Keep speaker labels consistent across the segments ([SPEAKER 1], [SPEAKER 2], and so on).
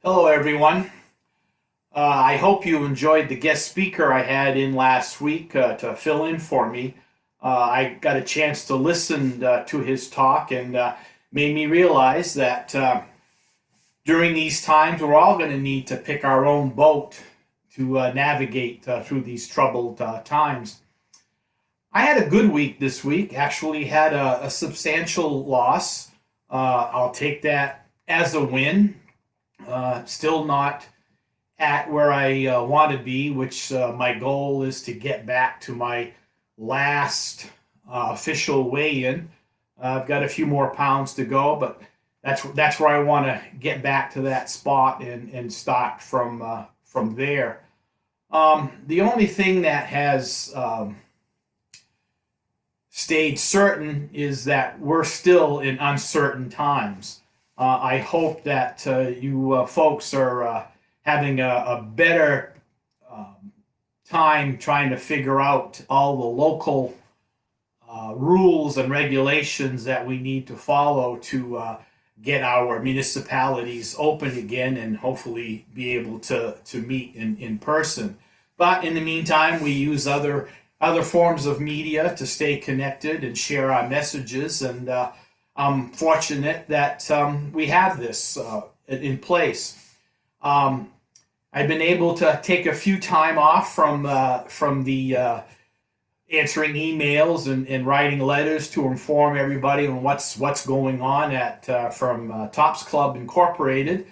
[SPEAKER 1] Hello, everyone. I hope you enjoyed the guest speaker I had in last week to fill in for me. I got a chance to listen to his talk and made me realize that during these times, we're all going to need to pick our own boat to navigate through these troubled times. I had a good week this week, actually, had a substantial loss. I'll take that as a win. Still not at where I want to be, which my goal is to get back to my last official weigh-in. I've got a few more pounds to go, but that's where I want to get back to that spot and start from there. The only thing that has stayed certain is that we're still in uncertain times. I hope that you folks are having a better time trying to figure out all the local rules and regulations that we need to follow to get our municipalities open again and hopefully be able to meet in person. But in the meantime, we use other forms of media to stay connected and share our messages. And I'm fortunate that we have this in place. I've been able to take a few time off from the answering emails and writing letters to inform everybody on what's going on at from Tops Club Incorporated.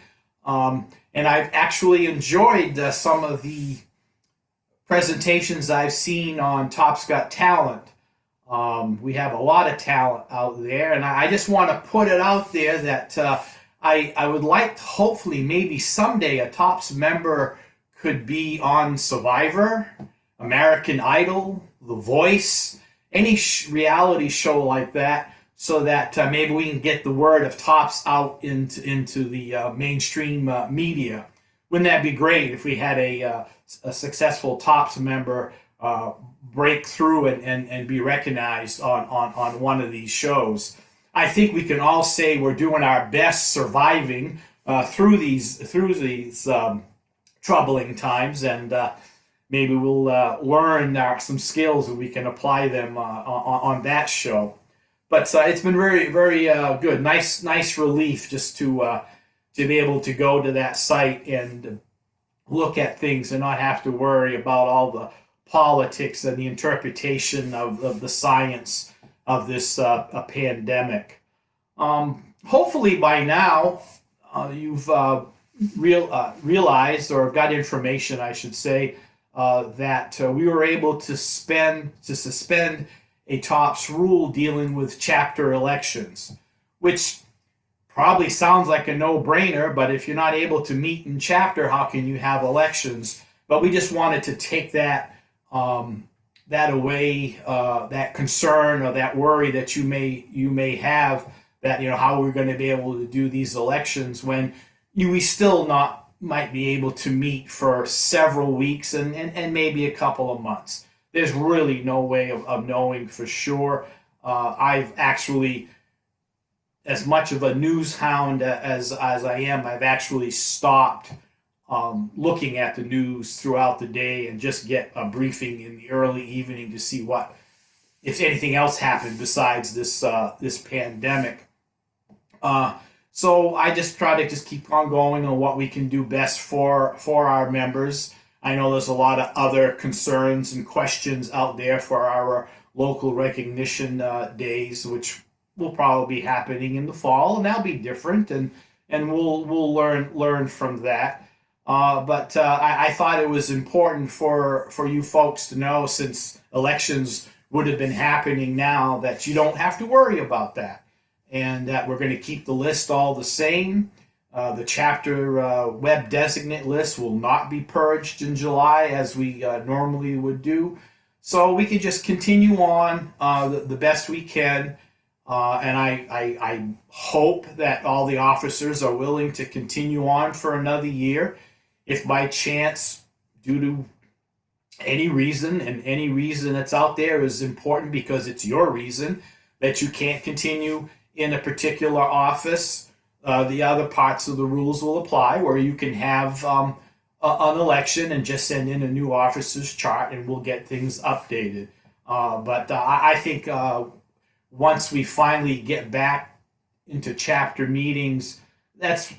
[SPEAKER 1] And I've actually enjoyed some of the presentations I've seen on Top's Got Talent. We have a lot of talent out there, and I just want to put it out there that I would like to hopefully maybe someday a Tops member could be on Survivor, American Idol, The Voice, any reality show like that, so that maybe we can get the word of Tops out into the mainstream media. Wouldn't that be great if we had a successful Tops member break through and be recognized on one of these shows? I think we can all say we're doing our best surviving through these troubling times, and maybe we'll learn some skills and we can apply them on that show. But it's been very good, nice relief just to be able to go to that site and look at things and not have to worry about all the politics and the interpretation of the science of this pandemic. Hopefully by now you've realized or got information, I should say, that we were able to suspend a TOPS rule dealing with chapter elections, which probably sounds like a no-brainer, but if you're not able to meet in chapter, how can you have elections? But we just wanted to take that away, that concern or that worry that you may have, that how we're going to be able to do these elections when we still not might be able to meet for several weeks and maybe a couple of months. There's really no way of knowing for sure. I've actually, as much of a news hound as I am, I've actually stopped looking at the news throughout the day and just get a briefing in the early evening to see what, if anything else happened besides this pandemic. So I just try to just keep on going on what we can do best for our members. I know there's a lot of other concerns and questions out there for our local recognition days, which will probably be happening in the fall, and that'll be different, and we'll learn from that. But I thought it was important for you folks to know, since elections would have been happening now, that you don't have to worry about that, and that we're going to keep the list all the same. The chapter web designate list will not be purged in July as we normally would do. So we can just continue on the best we can. And I hope that all the officers are willing to continue on for another year. If by chance, due to any reason, and any reason that's out there is important because it's your reason, that you can't continue in a particular office, the other parts of the rules will apply, where you can have an election and just send in a new officer's chart, and we'll get things updated. But I think once we finally get back into chapter meetings, that's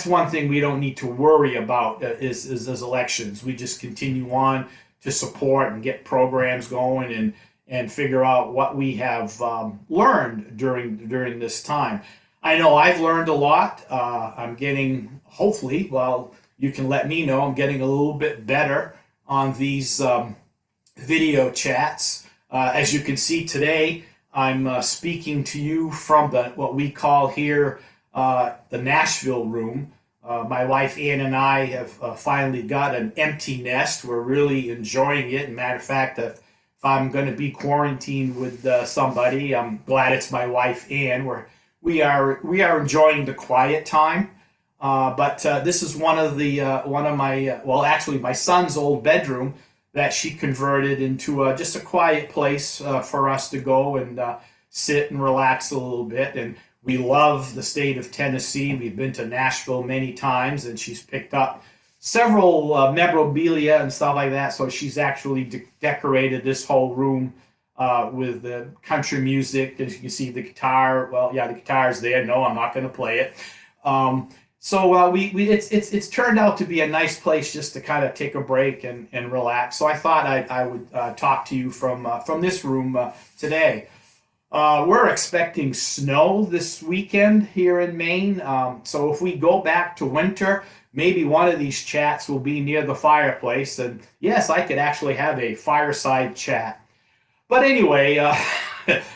[SPEAKER 1] one thing we don't need to worry about is elections. We just continue on to support and get programs going and figure out what we have learned during this time. I know I've learned a lot. I'm getting, hopefully, well, you can let me know, I'm getting a little bit better on these video chats. As you can see today, I'm speaking to you from what we call here the Nashville room. My wife Ann and I have finally got an empty nest. We're really enjoying it. Matter of fact, if I'm going to be quarantined with somebody, I'm glad it's my wife Ann. We are enjoying the quiet time. But this is one of my well, actually my son's old bedroom that she converted into just a quiet place for us to go and sit and relax a little bit. And we love the state of Tennessee. We've been to Nashville many times, and she's picked up several memorabilia and stuff like that. So she's actually decorated this whole room with the country music. As you can see, the guitar. Well, yeah, the guitar's there. No, I'm not going to play it. So it's turned out to be a nice place just to kind of take a break and relax. So I thought I would talk to you from this room today. We're expecting snow this weekend here in Maine. So if we go back to winter, maybe one of these chats will be near the fireplace. And yes, I could actually have a fireside chat. But anyway,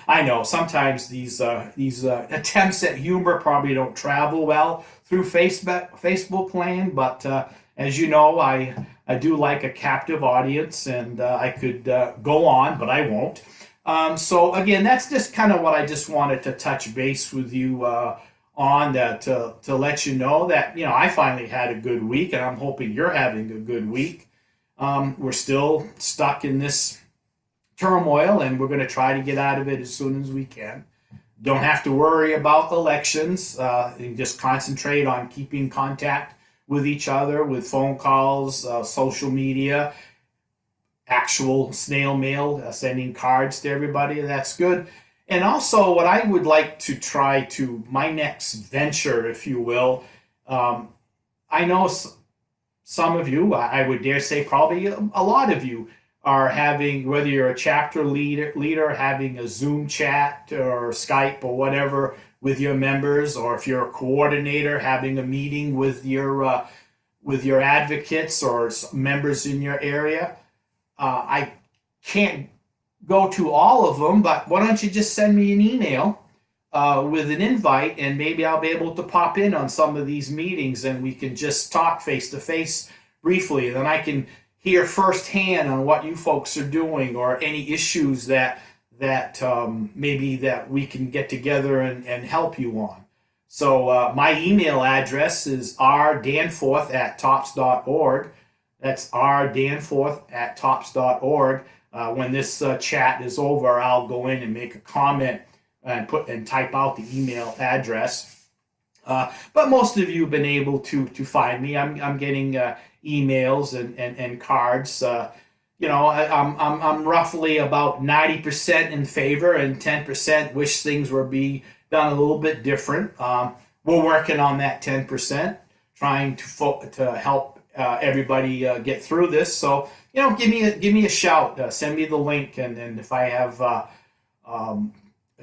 [SPEAKER 1] I know sometimes these attempts at humor probably don't travel well through Facebook land, but as you know, I do like a captive audience, and I could go on, but I won't. So again, that's just kind of what I just wanted to touch base with you on that to let you know that I finally had a good week, and I'm hoping you're having a good week. We're still stuck in this turmoil, and we're going to try to get out of it as soon as we can. Don't have to worry about elections, and just concentrate on keeping contact with each other with phone calls, social media, actual snail mail, sending cards to everybody. That's good. And also, what I would like to try to, my next venture, if you will, I know some of you, I would dare say probably a lot of you, are having, whether you're a chapter leader having a Zoom chat or Skype or whatever with your members, or if you're a coordinator having a meeting with your advocates or members in your area. I can't go to all of them, but why don't you just send me an email with an invite, and maybe I'll be able to pop in on some of these meetings, and we can just talk face to face briefly. Then I can hear firsthand on what you folks are doing, or any issues that maybe that we can get together and help you on. So my email address is rdanforth@tops.org. That's rdanforth@tops.org. When this chat is over, I'll go in and make a comment and type out the email address. But most of you have been able to find me. I'm getting emails and cards. I'm roughly about 90% in favor, and 10% wish things were be done a little bit different. We're working on that 10%, trying to help everybody get through this. So give me a shout. Send me the link, and if I have a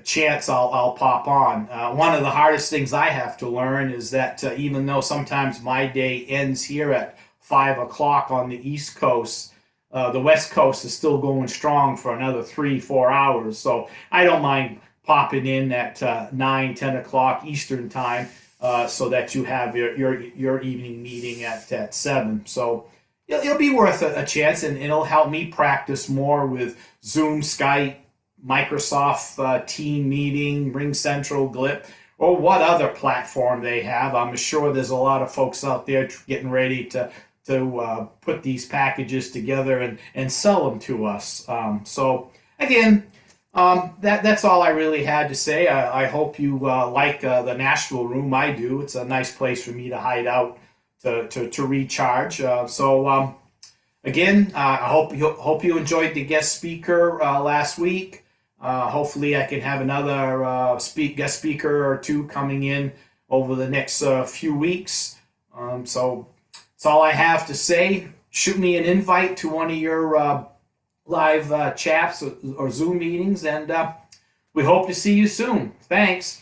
[SPEAKER 1] chance, I'll pop on. One of the hardest things I have to learn is that even though sometimes my day ends here at 5 o'clock on the East Coast, the West Coast is still going strong for another 3-4 hours. So I don't mind popping in at 9-10 o'clock Eastern time, so that you have your evening meeting at 7. So it'll be worth a chance, and it'll help me practice more with Zoom, Skype, Microsoft Team Meeting, Ring Central, Glip, or what other platform they have. I'm sure there's a lot of folks out there getting ready to put these packages together and sell them to us. So again, That's all I really had to say. I hope you like the Nashville room. I do. It's a nice place for me to hide out to recharge. Again, I hope you enjoyed the guest speaker last week. Hopefully, I can have another guest speaker or two coming in over the next few weeks. So that's all I have to say. Shoot me an invite to one of your live chats or Zoom meetings, and we hope to see you soon. Thanks.